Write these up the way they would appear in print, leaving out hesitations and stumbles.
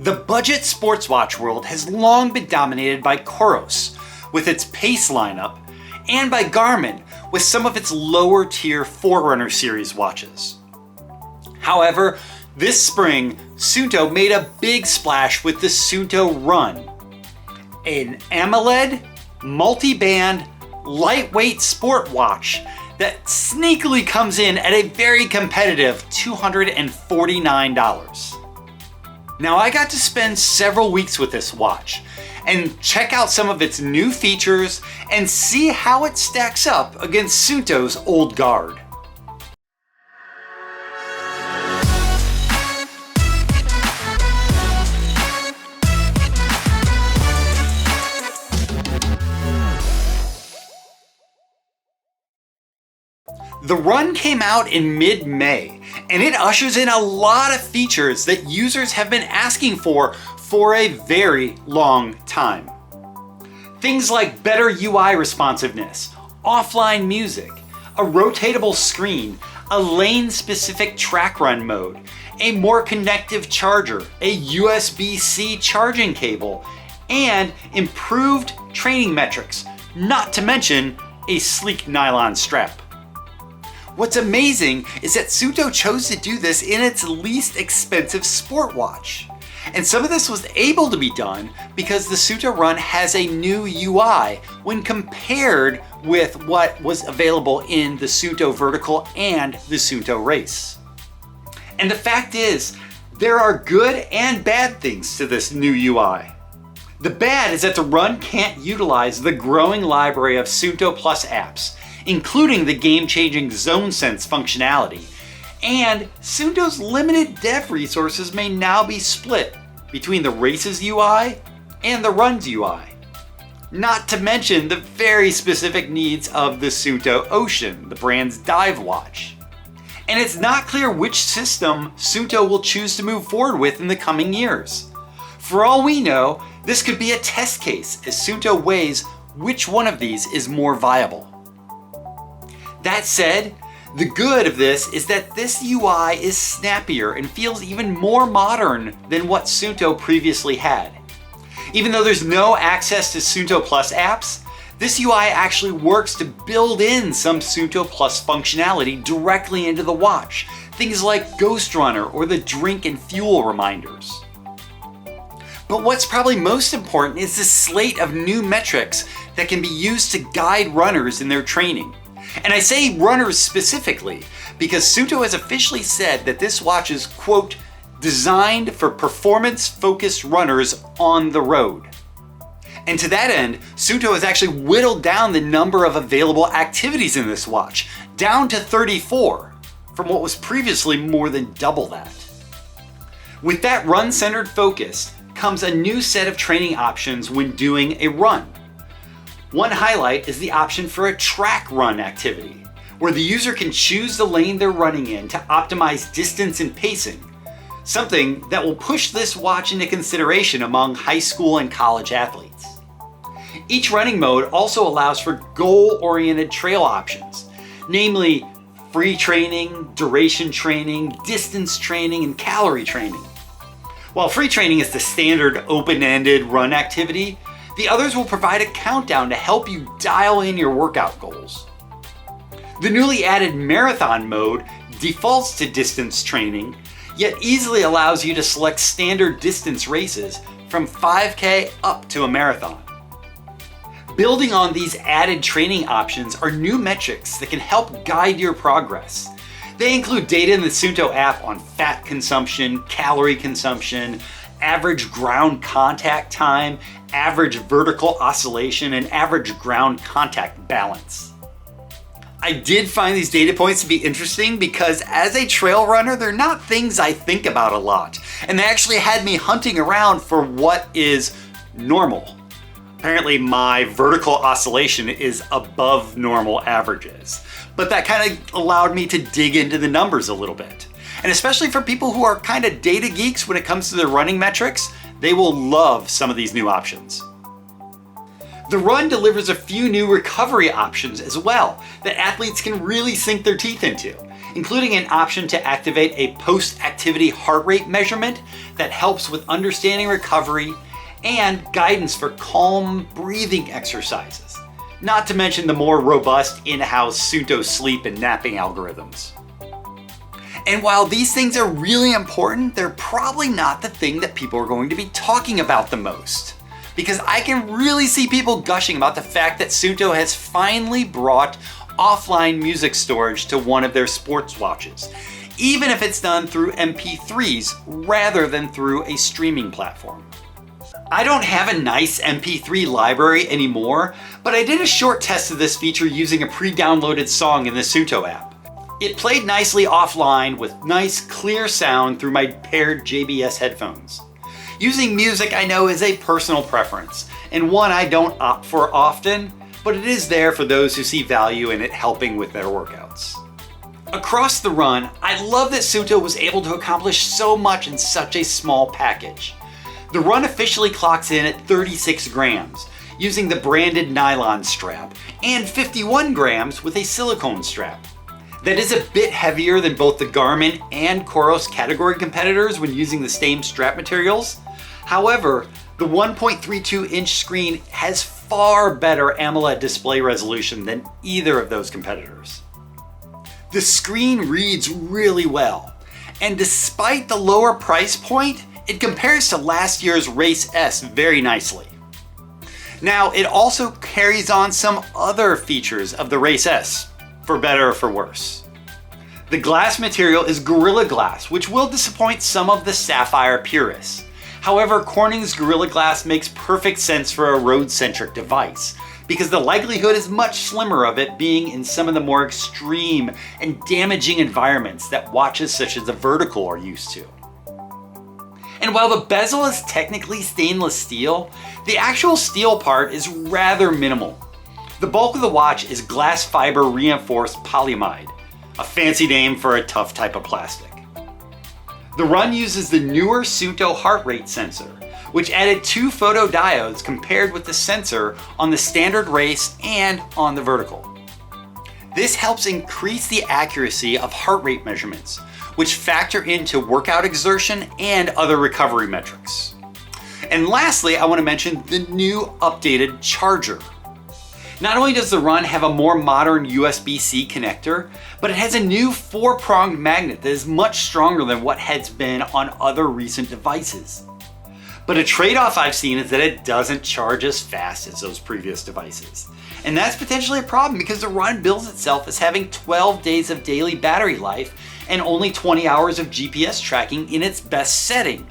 The budget sports watch world has long been dominated by Coros with its Pace lineup and by Garmin with some of its lower tier Forerunner series watches. However, this spring, Suunto made a big splash with the Suunto Run, an AMOLED, multi-band, lightweight sport watch that sneakily comes in at a very competitive $249. Now, I got to spend several weeks with this watch and check out some of its new features and see how it stacks up against Suunto's old guard. The Run came out in mid-May, and it ushers in a lot of features that users have been asking for a very long time. Things like better UI responsiveness, offline music, a rotatable screen, a lane-specific track run mode, a more connective charger, a USB-C charging cable, and improved training metrics, not to mention a sleek nylon strap. What's amazing is that Suunto chose to do this in its least expensive sport watch. And some of this was able to be done because the Suunto Run has a new UI when compared with what was available in the Suunto Vertical and the Suunto Race. And the fact is, there are good and bad things to this new UI. The bad is that the Run can't utilize the growing library of Suunto Plus apps, including the game-changing Zone Sense functionality, and Suunto's limited dev resources may now be split between the Race's UI and the Run's UI. Not to mention the very specific needs of the Suunto Ocean, the brand's dive watch. And it's not clear which system Suunto will choose to move forward with in the coming years. For all we know, this could be a test case as Suunto weighs which one of these is more viable. That said, the good of this is that this UI is snappier and feels even more modern than what Suunto previously had. Even though there's no access to Suunto Plus apps, this UI actually works to build in some Suunto Plus functionality directly into the watch, things like Ghost Runner or the drink and fuel reminders. But what's probably most important is the slate of new metrics that can be used to guide runners in their training. And I say runners specifically because Suunto has officially said that this watch is, quote, designed for performance-focused runners on the road. And to that end, Suunto has actually whittled down the number of available activities in this watch, down to 34, from what was previously more than double that. With that run-centered focus comes a new set of training options when doing a run. One highlight is the option for a track run activity, where the user can choose the lane they're running in to optimize distance and pacing, something that will push this watch into consideration among high school and college athletes. Each running mode also allows for goal-oriented trail options, namely free training, duration training, distance training, and calorie training. While free training is the standard open-ended run activity, the others will provide a countdown to help you dial in your workout goals. The newly added marathon mode defaults to distance training, yet easily allows you to select standard distance races from 5K up to a marathon. Building on these added training options are new metrics that can help guide your progress. They include data in the Suunto app on fat consumption, calorie consumption, average ground contact time, average vertical oscillation, and average ground contact balance. I did find these data points to be interesting because as a trail runner, they're not things I think about a lot. And they actually had me hunting around for what is normal. Apparently my vertical oscillation is above normal averages. But that kind of allowed me to dig into the numbers a little bit. And especially for people who are kind of data geeks when it comes to their running metrics, they will love some of these new options. The Run delivers a few new recovery options as well that athletes can really sink their teeth into, including an option to activate a post-activity heart rate measurement that helps with understanding recovery and guidance for calm breathing exercises, not to mention the more robust in-house Suunto sleep and napping algorithms. And while these things are really important, they're probably not the thing that people are going to be talking about the most. Because I can really see people gushing about the fact that Suunto has finally brought offline music storage to one of their sports watches, even if it's done through MP3s rather than through a streaming platform. I don't have a nice MP3 library anymore, but I did a short test of this feature using a pre-downloaded song in the Suunto app. It played nicely offline with nice clear sound through my paired JBS headphones. Using music I know is a personal preference, and one I don't opt for often, but it is there for those who see value in it helping with their workouts. Across the run, I love that Suunto was able to accomplish so much in such a small package. The run officially clocks in at 36 grams, using the branded nylon strap, and 51 grams with a silicone strap. That is a bit heavier than both the Garmin and Coros category competitors when using the same strap materials. However, the 1.32-inch screen has far better AMOLED display resolution than either of those competitors. The screen reads really well, and despite the lower price point, it compares to last year's Race S very nicely. Now, it also carries on some other features of the Race S, for better or for worse. The glass material is Gorilla Glass, which will disappoint some of the sapphire purists. However, Corning's Gorilla Glass makes perfect sense for a road-centric device, because the likelihood is much slimmer of it being in some of the more extreme and damaging environments that watches such as the Vertical are used to. And while the bezel is technically stainless steel, the actual steel part is rather minimal. The bulk of the watch is glass-fibre reinforced polyamide, a fancy name for a tough type of plastic. The Run uses the newer Suunto heart rate sensor, which added 2 photodiodes compared with the sensor on the standard Race and on the Vertical. This helps increase the accuracy of heart rate measurements, which factor into workout exertion and other recovery metrics. And lastly, I want to mention the new updated charger. Not only does the Run have a more modern USB-C connector, but it has a new 4-pronged magnet that is much stronger than what has been on other recent devices. But a trade-off I've seen is that it doesn't charge as fast as those previous devices. And that's potentially a problem because the Run bills itself as having 12 days of daily battery life and only 20 hours of GPS tracking in its best setting.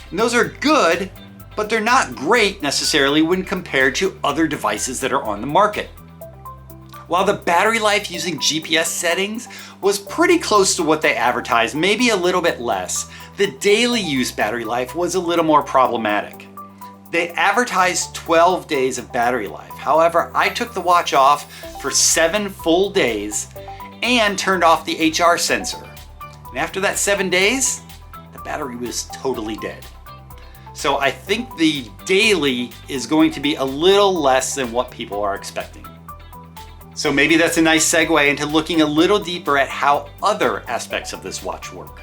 And those are good, but they're not great necessarily when compared to other devices that are on the market. While the battery life using GPS settings was pretty close to what they advertised, maybe a little bit less, the daily use battery life was a little more problematic. They advertised 12 days of battery life. However, I took the watch off for 7 full days and turned off the HR sensor. And after that 7 days, the battery was totally dead. So I think the daily is going to be a little less than what people are expecting. So maybe that's a nice segue into looking a little deeper at how other aspects of this watch work.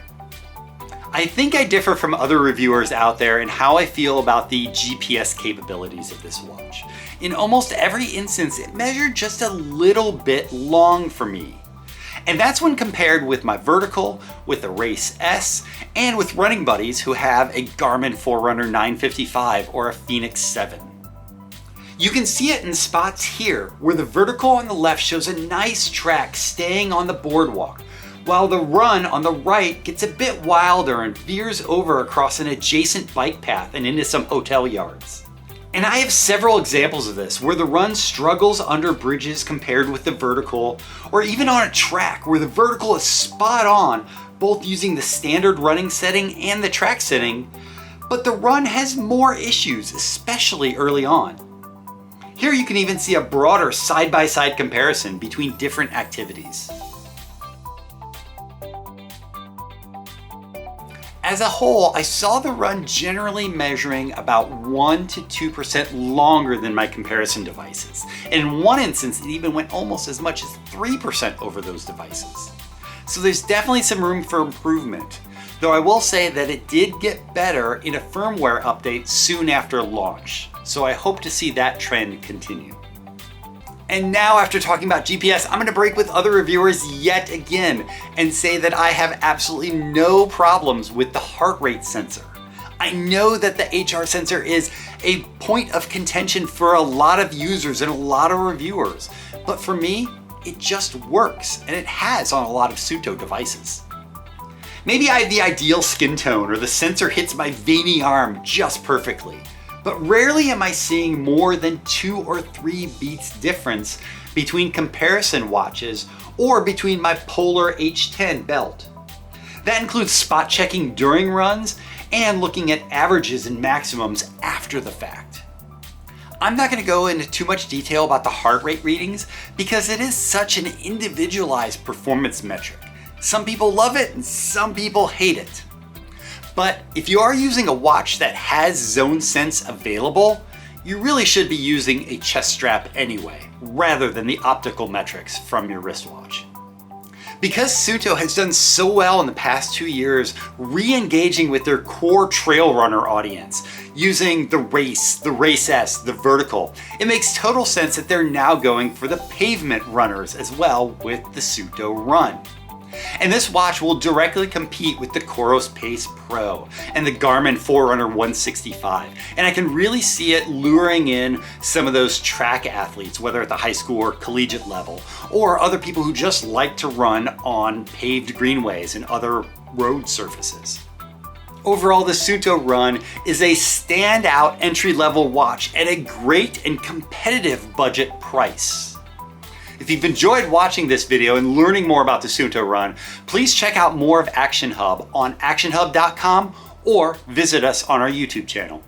I think I differ from other reviewers out there in how I feel about the GPS capabilities of this watch. In almost every instance, it measured just a little bit long for me. And that's when compared with my Vertical, with the Race S, and with running buddies who have a Garmin Forerunner 955 or a Fenix 7. You can see it in spots here, where the Vertical on the left shows a nice track staying on the boardwalk, while the Run on the right gets a bit wilder and veers over across an adjacent bike path and into some hotel yards. And I have several examples of this, where the Run struggles under bridges compared with the Vertical, or even on a track where the Vertical is spot on, both using the standard running setting and the track setting, but the Run has more issues, especially early on. Here you can even see a broader side-by-side comparison between different activities. As a whole, I saw the Run generally measuring about 1 to 2% longer than my comparison devices. And in one instance, it even went almost as much as 3% over those devices. so there's definitely some room for improvement. Though I will say that it did get better in a firmware update soon after launch, so I hope to see that trend continue. And now, after talking about GPS, I'm going to break with other reviewers yet again and say that I have absolutely no problems with the heart rate sensor. I know that the HR sensor is a point of contention for a lot of users and a lot of reviewers, but for me, it just works, and it has on a lot of Suunto devices. Maybe I have the ideal skin tone, or the sensor hits my veiny arm just perfectly, but rarely am I seeing more than 2 or 3 beats difference between comparison watches or between my Polar H10 belt. That includes spot checking during runs and looking at averages and maximums after the fact. I'm not going to go into too much detail about the heart rate readings because it is such an individualized performance metric. Some people love it and some people hate it. But if you are using a watch that has zone sense available, you really should be using a chest strap anyway, rather than the optical metrics from your wristwatch. Because Suunto has done so well in the past 2 years re-engaging with their core trail runner audience, using the Race S, the vertical, it makes total sense that they're now going for the pavement runners as well with the Suunto Run. And this watch will directly compete with the Coros Pace Pro and the Garmin Forerunner 165. And I can really see it luring in some of those track athletes, whether at the high school or collegiate level, or other people who just like to run on paved greenways and other road surfaces. Overall, the Suunto Run is a standout entry-level watch at a great and competitive budget price. If you've enjoyed watching this video and learning more about the Suunto Run, please check out more of Action Hub on actionhub.com or visit us on our YouTube channel.